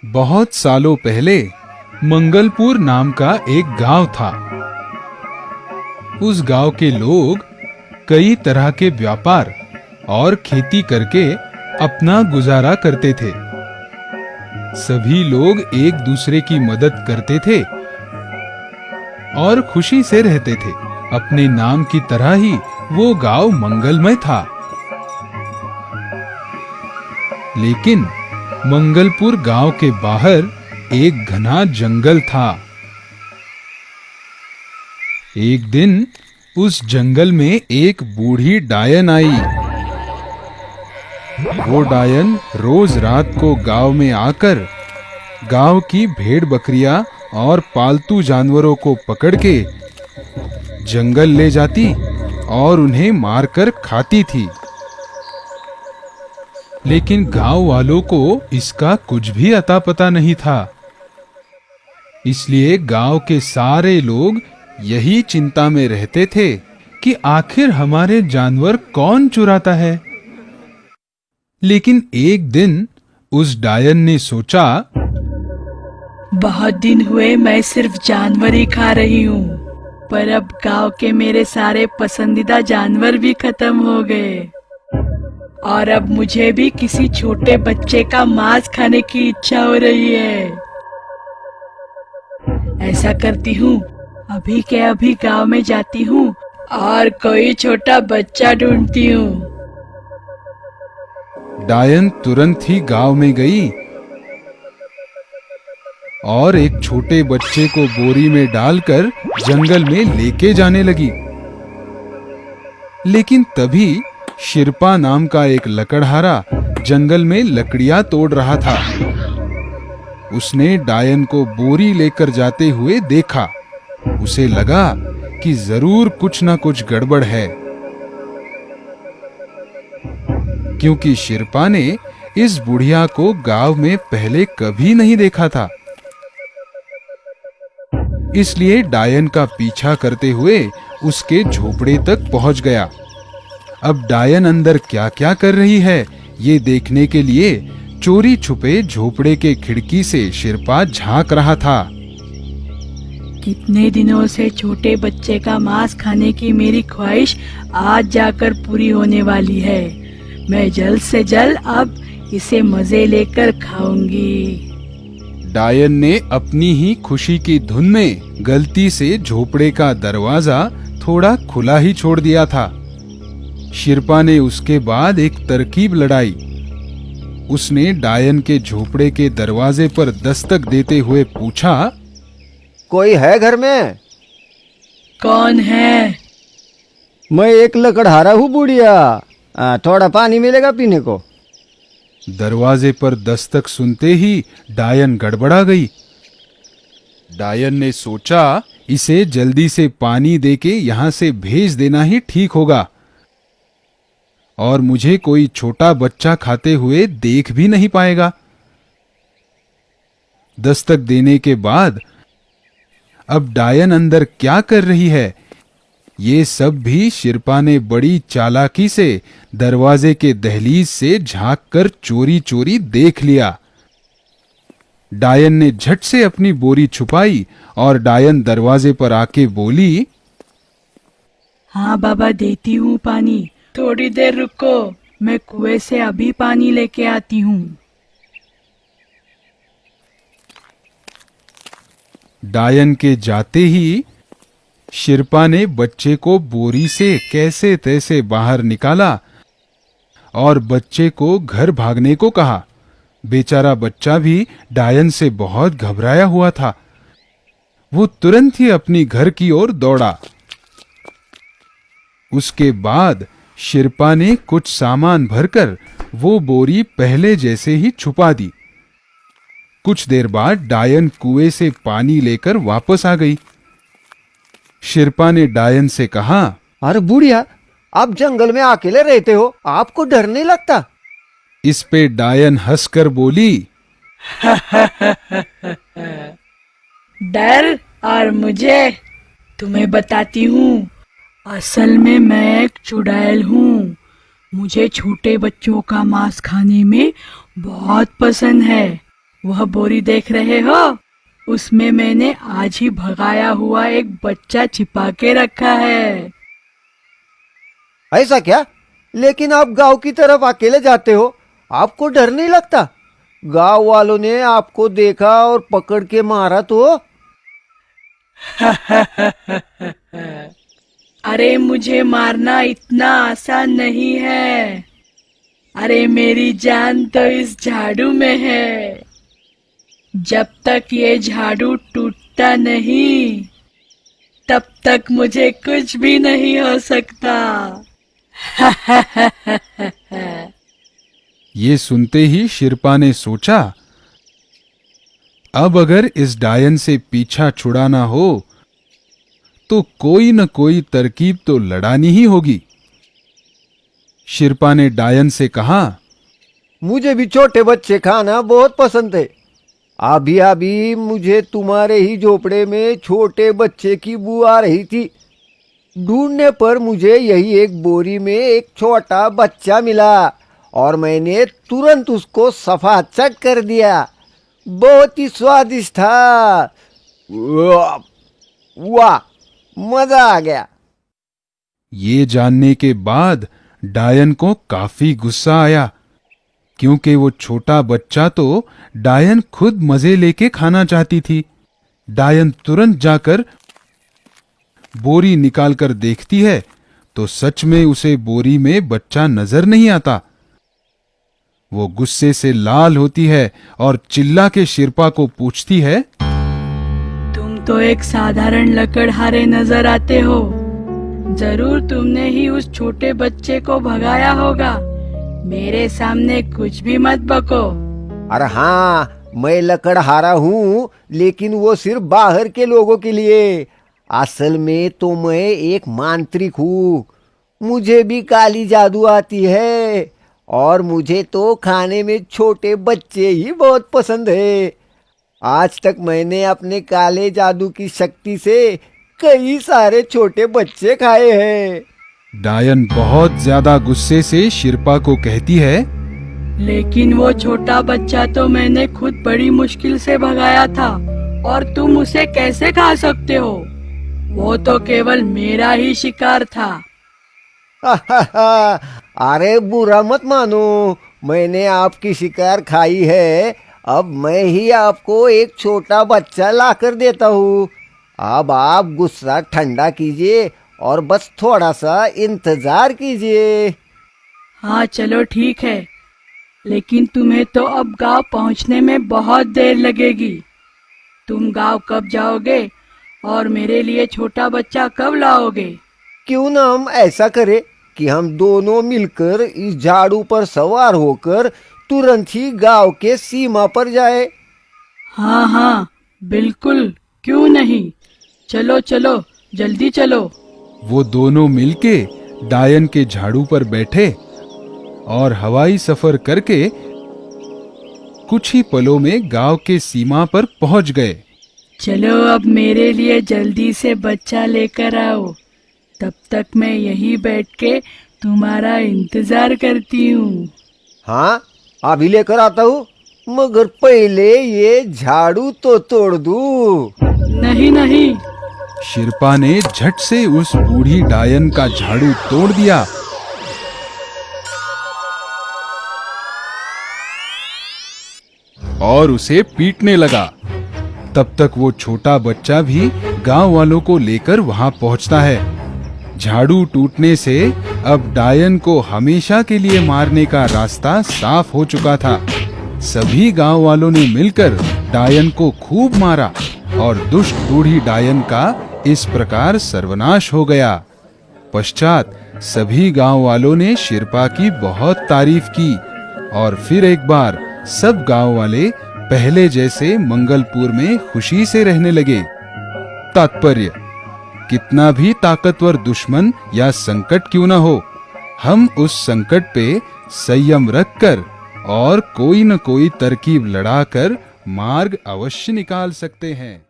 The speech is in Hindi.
बहुत सालों पहले मंगलपुर नाम का एक गांव था। उस गांव के लोग कई तरह के व्यापार और खेती करके अपना गुजारा करते थे। सभी लोग एक दूसरे की मदद करते थे और खुशी से रहते थे। अपने नाम की तरह ही वो गांव मंगलमय था। लेकिन मंगलपुर गांव के बाहर एक घना जंगल था। एक दिन उस जंगल में एक बूढ़ी डायन आई। वो डायन रोज रात को गांव में आकर गांव की भेड़ बकरियां और पालतू जानवरों को पकड़ के जंगल ले जाती और उन्हें मारकर खाती थी। लेकिन गांव वालों को इसका कुछ भी अता पता नहीं था। इसलिए गांव के सारे लोग यही चिंता में रहते थे कि आखिर हमारे जानवर कौन चुराता है। लेकिन एक दिन उस डायन ने सोचा, बहुत दिन हुए मैं सिर्फ जानवर ही खा रही हूँ, पर अब गांव के मेरे सारे पसंदीदा जानवर भी खत्म हो गए और अब मुझे भी किसी छोटे बच्चे का मांस खाने की इच्छा हो रही है। ऐसा करती हूँ, अभी के अभी गांव में जाती हूँ और कोई छोटा बच्चा ढूंढती हूँ। डायन तुरंत ही गांव में गई और एक छोटे बच्चे को बोरी में डालकर जंगल में लेके जाने लगी। लेकिन तभी शिरपा नाम का एक लकड़हारा जंगल में लकड़ियां तोड़ रहा था। उसने डायन को बोरी लेकर जाते हुए देखा। उसे लगा कि जरूर कुछ ना कुछ गड़बड़ है, क्योंकि शिरपा ने इस बुढ़िया को गांव में पहले कभी नहीं देखा था। इसलिए डायन का पीछा करते हुए उसके झोपड़े तक पहुंच गया। अब डायन अंदर क्या क्या कर रही है, ये देखने के लिए चोरी छुपे झोपड़े के खिड़की से शिरपा झांक रहा था। कितने दिनों से छोटे बच्चे का मांस खाने की मेरी ख्वाहिश आज जाकर पूरी होने वाली है। मैं जल्द से जल्द अब इसे मजे लेकर खाऊंगी। डायन ने अपनी ही खुशी की धुन में गलती से झोपड़े का दरवाजा थोड़ा खुला ही छोड़ दिया था। शिरपा ने उसके बाद एक तरकीब लड़ाई। उसने डायन के झोपड़े के दरवाजे पर दस्तक देते हुए पूछा, कोई है घर में? कौन है? मैं एक लकड़हारा हूँ बुढ़िया, थोड़ा पानी मिलेगा पीने को? दरवाजे पर दस्तक सुनते ही डायन गड़बड़ा गई। डायन ने सोचा, इसे जल्दी से पानी देके यहां से भेज देना ही ठीक होगा और मुझे कोई छोटा बच्चा खाते हुए देख भी नहीं पाएगा। दस्तक देने के बाद अब डायन अंदर क्या कर रही है, ये सब भी शिरपा ने बड़ी चालाकी से दरवाजे के दहलीज से झांक कर चोरी चोरी देख लिया। डायन ने झट से अपनी बोरी छुपाई और डायन दरवाजे पर आके बोली, हाँ बाबा, देती हूँ पानी, थोड़ी देर रुको, मैं कुएं से अभी पानी लेके आती हूँ। डायन के जाते ही शिरपा ने बच्चे को बोरी से कैसे तैसे बाहर निकाला और बच्चे को घर भागने को कहा। बेचारा बच्चा भी डायन से बहुत घबराया हुआ था। वो तुरंत ही अपनी घर की ओर दौड़ा। उसके बाद शिरपा ने कुछ सामान भरकर वो बोरी पहले जैसे ही छुपा दी। कुछ देर बाद डायन कुएं से पानी लेकर वापस आ गई। शिरपा ने डायन से कहा, अरे बुढ़िया, आप जंगल में अकेले रहते हो, आपको डर नहीं लगता? इस पे डायन हंसकर बोली, डर और मुझे तुम्हें बताती हूँ, असल में मैं एक चुड़ैल हूँ। मुझे छोटे बच्चों का मांस खाने में बहुत पसंद है। वह बोरी देख रहे हो? उसमें मैंने आज ही भगाया हुआ एक बच्चा छिपा के रखा है। ऐसा क्या? लेकिन आप गांव की तरफ अकेले जाते हो, आपको डर नहीं लगता? गांव वालों ने आपको देखा और पकड़ के मारा तो? अरे मुझे मारना इतना आसान नहीं है। अरे मेरी जान तो इस झाड़ू में है। जब तक ये झाड़ू टूटता नहीं तब तक मुझे कुछ भी नहीं हो सकता। ये सुनते ही शिरपा ने सोचा, अब अगर इस डायन से पीछा छुड़ाना हो तो कोई न कोई तरकीब तो लड़ानी ही होगी। शिरपा ने डायन से कहा, मुझे भी छोटे बच्चे खाना बहुत पसंद है। अभी अभी मुझे तुम्हारे ही झोपड़े में छोटे बच्चे की बू आ रही थी। ढूंढने पर मुझे यही एक बोरी में एक छोटा बच्चा मिला और मैंने तुरंत उसको सफा चट कर दिया। बहुत ही स्वादिष्ट था। वाह वाह, मजा आ गया। ये जानने के बाद डायन को काफी गुस्सा आया, क्योंकि वो छोटा बच्चा तो डायन खुद मजे लेके खाना चाहती थी। डायन तुरंत जाकर बोरी निकालकर देखती है तो सच में उसे बोरी में बच्चा नजर नहीं आता। वो गुस्से से लाल होती है और चिल्ला के शिरपा को पूछती है, तुम तो एक साधारण लकड़हारे नजर आते हो। जरूर तुमने ही उस छोटे बच्चे को भगाया होगा। मेरे सामने कुछ भी मत बको। अरे हाँ, मैं लकड़हारा हूँ, लेकिन वो सिर्फ बाहर के लोगों के लिए। असल में तो मैं एक मांत्रिक हूँ। मुझे भी काली जादू आती है और मुझे तो खाने में छोटे बच्चे ही बहुत पसंद है। आज तक मैंने अपने काले जादू की शक्ति से कई सारे छोटे बच्चे खाए हैं। डायन बहुत ज्यादा गुस्से से शिरपा को कहती है, लेकिन वो छोटा बच्चा तो मैंने खुद बड़ी मुश्किल से भगाया था और तुम उसे कैसे खा सकते हो? वो तो केवल मेरा ही शिकार था। अरे बुरा मत मानो, मैंने आपकी शिकार खाई है। अब मैं ही आपको एक छोटा बच्चा लाकर देता हूँ। अब आप गुस्सा ठंडा कीजिए और बस थोड़ा सा इंतजार कीजिए। हाँ चलो ठीक है, लेकिन तुम्हें तो अब गांव पहुंचने में बहुत देर लगेगी। तुम गांव कब जाओगे और मेरे लिए छोटा बच्चा कब लाओगे? क्यों ना हम ऐसा करें कि हम दोनों मिलकर इस झाड़ू पर सवार होकर तुरंत ही गांव के सीमा पर जाए। हाँ हाँ बिल्कुल, क्यों नहीं। चलो चलो जल्दी चलो। वो दोनों मिलके डायन के झाड़ू पर बैठे और हवाई सफर करके कुछ ही पलों में गांव के सीमा पर पहुंच गए। चलो अब मेरे लिए जल्दी से बच्चा लेकर आओ। तब तक मैं यहीं बैठ के तुम्हारा इंतजार करती हूँ। हाँ, अभी लेकर आता हूँ, मगर पहले ये झाड़ू तो तोड़ दूँ। नहीं नहीं। शिरपा ने झट से उस बूढ़ी डायन का झाड़ू तोड़ दिया और उसे पीटने लगा। तब तक वो छोटा बच्चा भी गांव वालों को लेकर वहां पहुंचता है। झाड़ू टूटने से अब डायन को हमेशा के लिए मारने का रास्ता साफ हो चुका था। सभी गांव वालों ने मिलकर डायन को खूब मारा और दुष्ट बूढ़ी डायन का इस प्रकार सर्वनाश हो गया। पश्चात सभी गांव वालों ने शिरपा की बहुत तारीफ की और फिर एक बार सब गांव वाले पहले जैसे मंगलपुर में खुशी से रहने लगे। तात्पर्य, कितना भी ताकतवर दुश्मन या संकट क्यों न हो, हम उस संकट पे संयम रखकर और कोई न कोई तरकीब लड़ाकर मार्ग अवश्य निकाल सकते हैं।